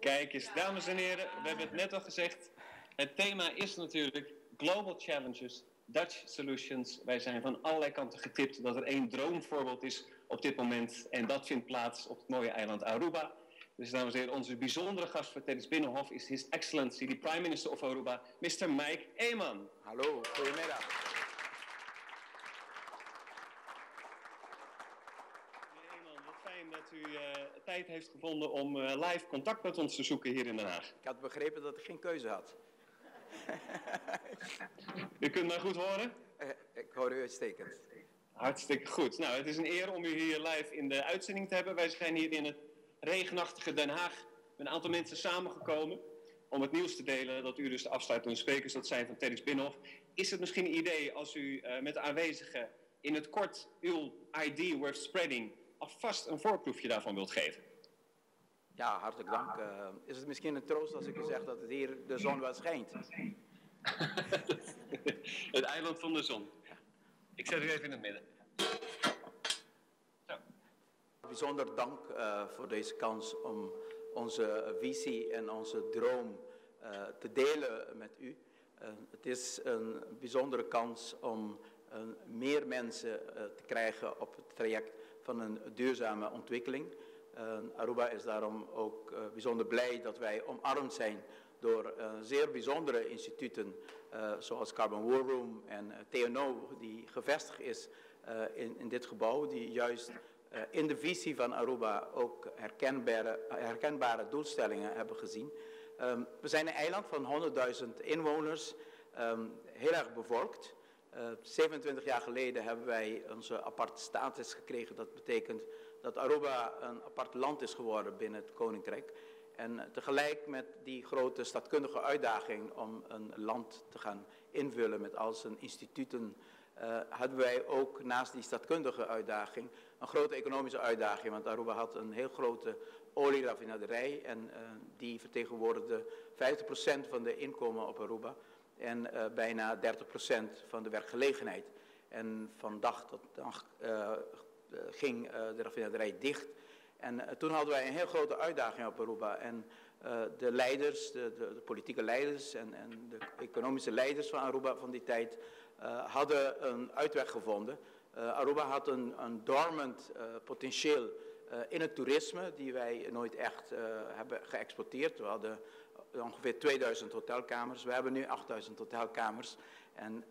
Kijk eens, dames en heren, we hebben het net al gezegd. Het thema is natuurlijk Global Challenges, Dutch Solutions. Wij zijn van allerlei kanten getipt dat er één droomvoorbeeld is op dit moment. En dat vindt plaats op het mooie eiland Aruba. Dus dames en heren, onze bijzondere gast voor tijdens Binnenhof is His Excellency, the Prime Minister of Aruba, Mr. Mike Eman. Hallo, goedemiddag. Meneer Eman, wat fijn dat u tijd heeft gevonden om live contact met ons te zoeken hier in Den Haag. Ik had begrepen dat ik geen keuze had. U kunt mij goed horen? Ik hoor u uitstekend. Hartstikke goed. Nou, het is een eer om u hier live in de uitzending te hebben. Wij zijn hier in het regenachtige Den Haag met een aantal mensen samengekomen om het nieuws te delen dat u dus de afsluitende sprekers dat zijn van TEDx Binnenhof. Is het misschien een idee als u met de aanwezigen in het kort uw ID worth spreading alvast een voorproefje daarvan wilt geven? Ja, hartelijk dank. Is het misschien een troost als ik u zeg dat het hier de zon wel schijnt? Het eiland van de zon. Ik zet u even in het midden. Zo. Bijzonder dank voor deze kans om onze visie en onze droom te delen met u. Het is een bijzondere kans om meer mensen te krijgen op het traject van een duurzame ontwikkeling. Aruba is daarom ook bijzonder blij dat wij omarmd zijn door zeer bijzondere instituten zoals Carbon War Room en TNO, die gevestigd is in dit gebouw, die juist in de visie van Aruba ook herkenbare doelstellingen hebben gezien. We zijn een eiland van 100.000 inwoners, heel erg bevolkt. 27 jaar geleden hebben wij onze aparte status gekregen. Dat betekent dat Aruba een apart land is geworden binnen het Koninkrijk. En tegelijk met die grote stadkundige uitdaging om een land te gaan invullen met al zijn instituten, hadden wij ook naast die stadkundige uitdaging een grote economische uitdaging. Want Aruba had een heel grote olieraffinaderij en die vertegenwoordigde 50% van de inkomen op Aruba en bijna 30% van de werkgelegenheid. En van dag tot dag ging de raffinaderij dicht. En toen hadden wij een heel grote uitdaging op Aruba. En de leiders, de politieke leiders en de economische leiders van Aruba van die tijd hadden een uitweg gevonden. Aruba had een dormant potentieel in het toerisme die wij nooit echt hebben geëxploiteerd. We hadden ongeveer 2000 hotelkamers. We hebben nu 8000 hotelkamers. En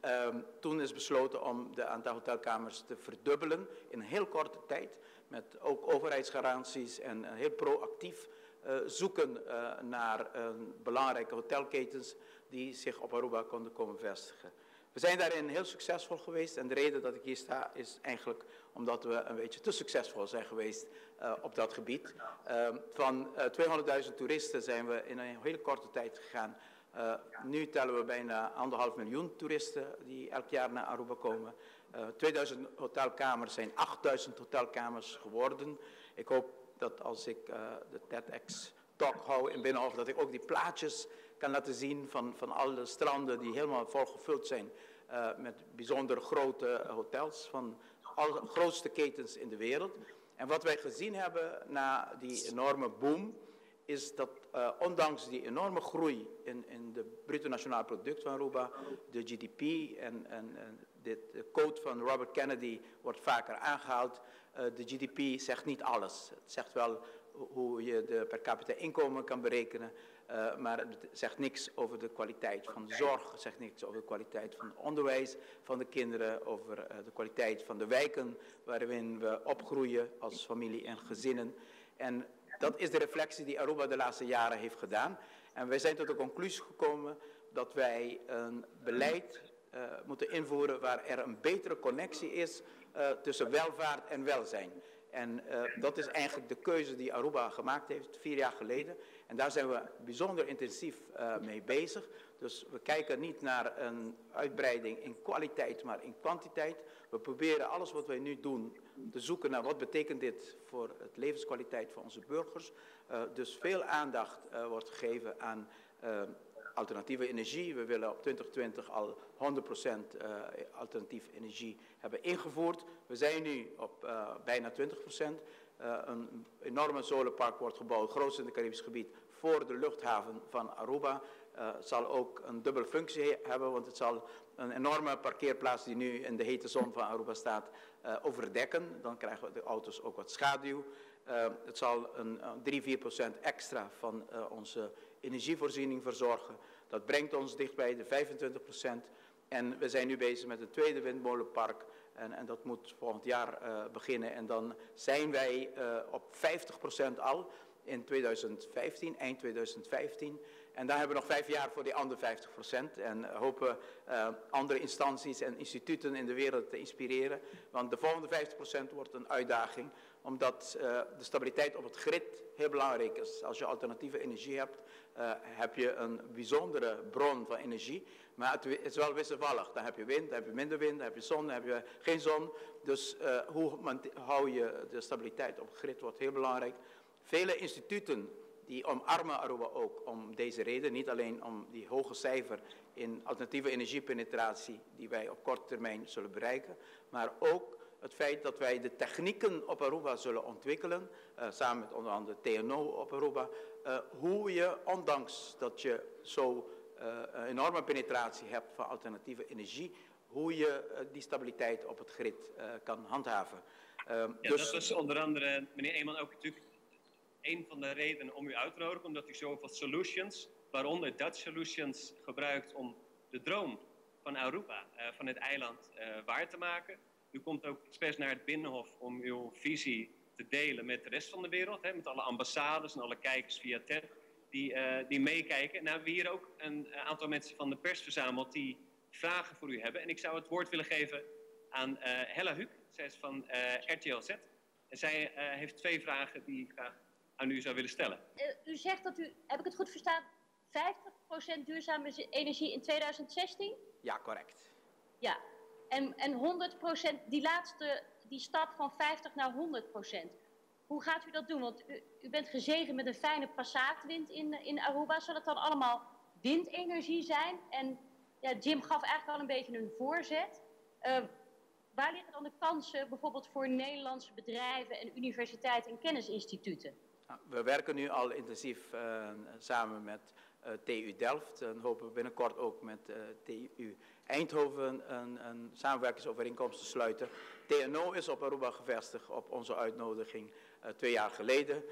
toen is besloten om het aantal hotelkamers te verdubbelen in een heel korte tijd. Met ook overheidsgaranties en heel proactief zoeken naar belangrijke hotelketens die zich op Aruba konden komen vestigen. We zijn daarin heel succesvol geweest en de reden dat ik hier sta is eigenlijk omdat we een beetje te succesvol zijn geweest op dat gebied. Van 200.000 toeristen zijn we in een hele korte tijd gegaan. Nu tellen we bijna 1,5 miljoen toeristen die elk jaar naar Aruba komen. 2000 hotelkamers zijn 8000 hotelkamers geworden. Ik hoop dat als ik de TEDx talk hou in Binnenhof, dat ik ook die plaatjes kan laten zien van alle stranden die helemaal volgevuld zijn met bijzonder grote hotels van alle grootste ketens in de wereld. En wat wij gezien hebben na die enorme boom is dat ondanks die enorme groei in de bruto nationaal product van Aruba, de GDP en de quote van Robert Kennedy wordt vaker aangehaald. De GDP zegt niet alles. Het zegt wel hoe je de per capita inkomen kan berekenen, maar het zegt niks over de kwaliteit van de zorg, het zegt niks over de kwaliteit van het onderwijs van de kinderen, over de kwaliteit van de wijken waarin we opgroeien als familie en gezinnen. En dat is de reflectie die Aruba de laatste jaren heeft gedaan. En wij zijn tot de conclusie gekomen dat wij een beleid moeten invoeren waar er een betere connectie is tussen welvaart en welzijn. En dat is eigenlijk de keuze die Aruba gemaakt heeft 4 jaar geleden. En daar zijn we bijzonder intensief mee bezig. Dus we kijken niet naar een uitbreiding in kwaliteit, maar in kwantiteit. We proberen alles wat wij nu doen te zoeken naar wat betekent dit voor het levenskwaliteit van onze burgers. Dus veel aandacht wordt gegeven aan alternatieve energie. We willen op 2020 al 100% alternatieve energie hebben ingevoerd. We zijn nu op bijna 20%. Een enorme solarpark wordt gebouwd, het grootste in het Caribisch gebied, voor de luchthaven van Aruba. Zal ook een dubbele functie hebben, want het zal een enorme parkeerplaats die nu in de hete zon van Aruba staat overdekken. Dan krijgen de auto's ook wat schaduw. Het zal een 3-4% extra van onze energievoorziening verzorgen. Dat brengt ons dicht bij de 25%. En we zijn nu bezig met het tweede windmolenpark. En dat moet volgend jaar beginnen. En dan zijn wij op 50% al in 2015, eind 2015. En dan hebben we nog 5 jaar voor die andere 50%. En hopen andere instanties en instituten in de wereld te inspireren. Want de volgende 50% wordt een uitdaging. Omdat de stabiliteit op het grid heel belangrijk is. Als je alternatieve energie hebt, heb je een bijzondere bron van energie. Maar het is wel wisselvallig. Dan heb je wind, dan heb je minder wind, dan heb je zon, dan heb je geen zon. Dus hoe hou je de stabiliteit op het grid wordt heel belangrijk. Vele instituten die omarmen Aruba ook om deze reden. Niet alleen om die hoge cijfer in alternatieve energiepenetratie die wij op korte termijn zullen bereiken. Maar ook het feit dat wij de technieken op Aruba zullen ontwikkelen. Samen met onder andere TNO op Aruba. Hoe je, ondanks dat je zo een enorme penetratie hebt van alternatieve energie. Hoe je die stabiliteit op het grid kan handhaven. Dus dat was onder andere, meneer Eeman, ook natuurlijk een van de redenen om u uit te nodigen, omdat u zoveel solutions, waaronder Dutch Solutions, gebruikt om de droom van Aruba, van het eiland, waar te maken. U komt ook expres naar het Binnenhof om uw visie te delen met de rest van de wereld, met alle ambassades en alle kijkers via TED die meekijken. Nou, we hebben hier ook een aantal mensen van de pers verzameld die vragen voor u hebben. En ik zou het woord willen geven aan Hella Huuk, zij is van RTL Z. En zij heeft 2 vragen die ik graag aan u zou willen stellen. U zegt dat u, heb ik het goed verstaan, 50% duurzame energie in 2016? Ja, correct. Ja, en 100%, die stap van 50 naar 100%. Hoe gaat u dat doen? Want u bent gezegend met een fijne passaatwind in Aruba. Zal het dan allemaal windenergie zijn? En ja, Jim gaf eigenlijk al een beetje een voorzet. Waar liggen dan de kansen bijvoorbeeld voor Nederlandse bedrijven en universiteiten en kennisinstituten? We werken nu al intensief samen met TU Delft en hopen binnenkort ook met TU Eindhoven een samenwerkingsovereenkomst te sluiten. TNO is op Aruba gevestigd op onze uitnodiging 2 jaar geleden.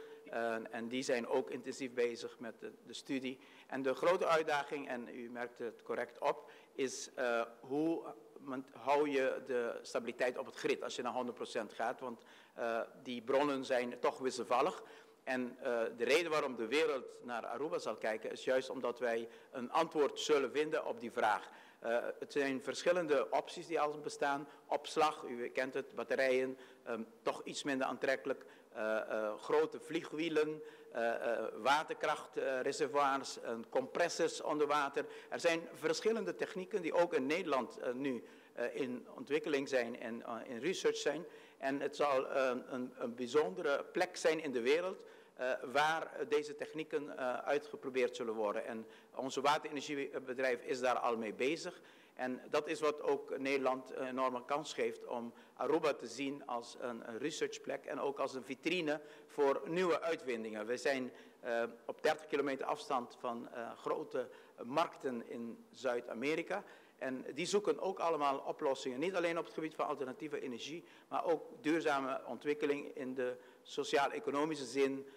En die zijn ook intensief bezig met de studie. En de grote uitdaging, en u merkt het correct op, is hoe hou je de stabiliteit op het grid als je naar 100% gaat. Want die bronnen zijn toch wisselvallig. En de reden waarom de wereld naar Aruba zal kijken is juist omdat wij een antwoord zullen vinden op die vraag. Het zijn verschillende opties die al bestaan. Opslag, u kent het, batterijen, toch iets minder aantrekkelijk. Grote vliegwielen, waterkrachtreservoirs, compressors onder water. Er zijn verschillende technieken die ook in Nederland nu in ontwikkeling zijn en in research zijn. En het zal een bijzondere plek zijn in de wereld waar deze technieken uitgeprobeerd zullen worden. En onze waterenergiebedrijf is daar al mee bezig. En dat is wat ook Nederland een enorme kans geeft om Aruba te zien als een researchplek en ook als een vitrine voor nieuwe uitvindingen. We zijn op 30 kilometer afstand van grote markten in Zuid-Amerika. En die zoeken ook allemaal oplossingen, niet alleen op het gebied van alternatieve energie, maar ook duurzame ontwikkeling in de sociaal-economische zin.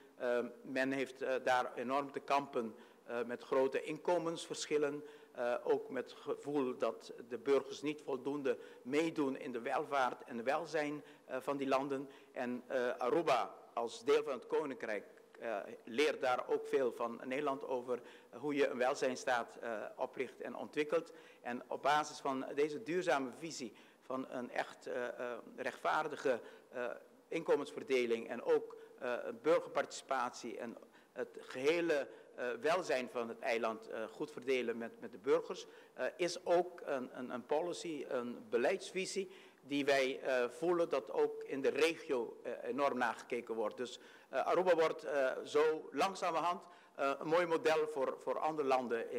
Men heeft daar enorm te kampen met grote inkomensverschillen. Ook met het gevoel dat de burgers niet voldoende meedoen in de welvaart en welzijn van die landen. En Aruba als deel van het Koninkrijk leert daar ook veel van Nederland over hoe je een welzijnsstaat opricht en ontwikkelt. En op basis van deze duurzame visie van een echt rechtvaardige inkomensverdeling en ook burgerparticipatie en het gehele welzijn van het eiland goed verdelen met de burgers, is ook een policy, een beleidsvisie die wij voelen dat ook in de regio enorm nagekeken wordt. Dus Aruba wordt zo langzamerhand een mooi model voor andere landen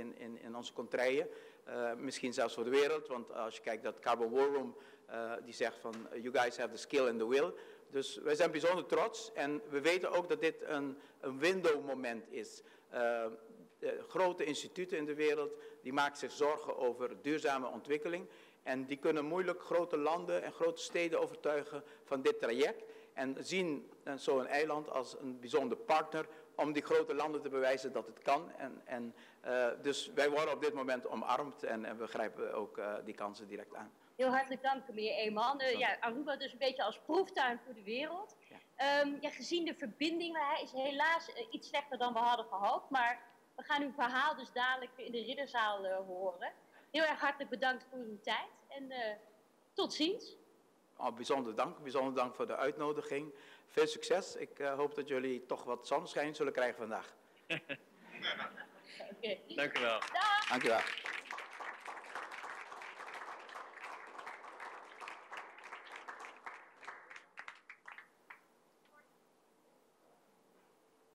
in onze contraien. Misschien zelfs voor de wereld, want als je kijkt dat Carbon War Room die zegt van you guys have the skill and the will. Dus wij zijn bijzonder trots en we weten ook dat dit een window moment is. Grote instituten in de wereld die maken zich zorgen over duurzame ontwikkeling. En die kunnen moeilijk grote landen en grote steden overtuigen van dit traject. En zien zo'n eiland als een bijzonder partner om die grote landen te bewijzen dat het kan. Dus wij worden op dit moment omarmd en we grijpen ook die kansen direct aan. Heel hartelijk dank, meneer Eeman. Aruba dus een beetje als proeftuin voor de wereld. Ja. Gezien de verbinding is helaas iets slechter dan we hadden gehoopt. Maar we gaan uw verhaal dus dadelijk in de Ridderzaal horen. Heel erg hartelijk bedankt voor uw tijd en tot ziens. Bijzonder dank voor de uitnodiging. Veel succes. Ik hoop dat jullie toch wat zonneschijn zullen krijgen vandaag. Dank u wel. Dag. Dank u wel.